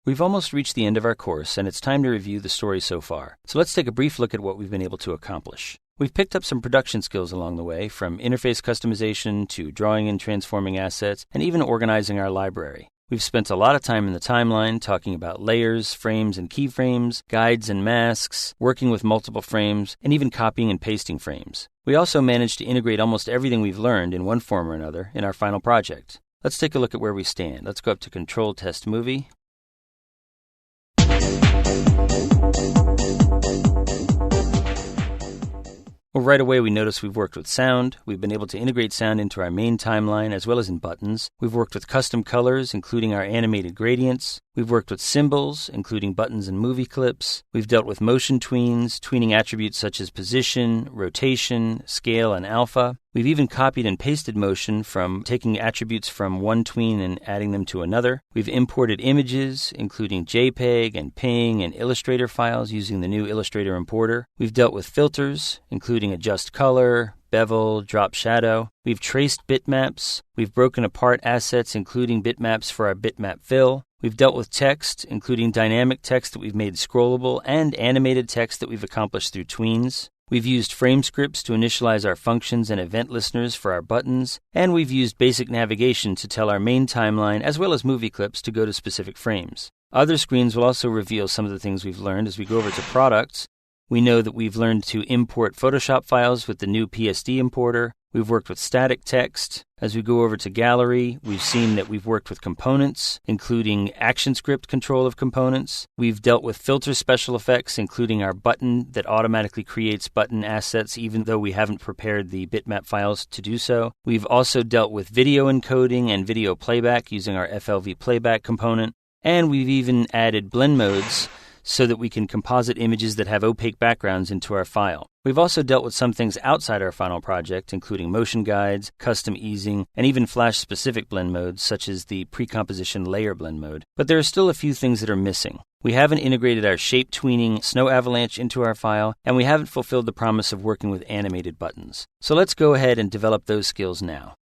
We've almost reached the end of our course, and it's time to review the story so far. So let's take a brief look at what we've been able to accomplish. We've picked up some production skills along the way, from interface customization to drawing and transforming assets, and even organizing our library. We've spent a lot of time in the timeline talking about layers, frames and keyframes, guides and masks, working with multiple frames, and even copying and pasting frames. We also managed to integrate almost everything we've learned in one form or another in our final project. Let's take a look at where we stand. Let's go up to Control Test Movie. Well, right away we notice we've worked with sound. We've been able to integrate sound into our main timeline as well as in buttons. We've worked with custom colors, including our animated gradients. We've worked with symbols, including buttons and movie clips. We've dealt with motion tweens, tweening attributes such as position, rotation, scale, and alpha. We've even copied and pasted motion from taking attributes from one tween and adding them to another. We've imported images, including JPEG and PNG and Illustrator files using the new Illustrator importer. We've dealt with filters, including adjust color, bevel, drop shadow. We've traced bitmaps. We've broken apart assets, including bitmaps for our bitmap fill. We've dealt with text, including dynamic text that we've made scrollable and animated text that we've accomplished through tweens. We've used frame scripts to initialize our functions and event listeners for our buttons, and we've used basic navigation to tell our main timeline as well as movie clips to go to specific frames. Other screens will also reveal some of the things we've learned as we go over to Products. We know that we've learned to import Photoshop files with the new PSD importer. We've worked with static text. As we go over to Gallery, we've seen that we've worked with components, including ActionScript control of components. We've dealt with filter special effects, including our button that automatically creates button assets even though we haven't prepared the bitmap files to do so. We've also dealt with video encoding and video playback using our FLV playback component. And we've even added blend modes so that we can composite images that have opaque backgrounds into our file. We've also dealt with some things outside our final project, including motion guides, custom easing, and even Flash-specific blend modes, such as the pre-composition layer blend mode. But there are still a few things that are missing. We haven't integrated our shape tweening snow avalanche into our file, and we haven't fulfilled the promise of working with animated buttons. So let's go ahead and develop those skills now.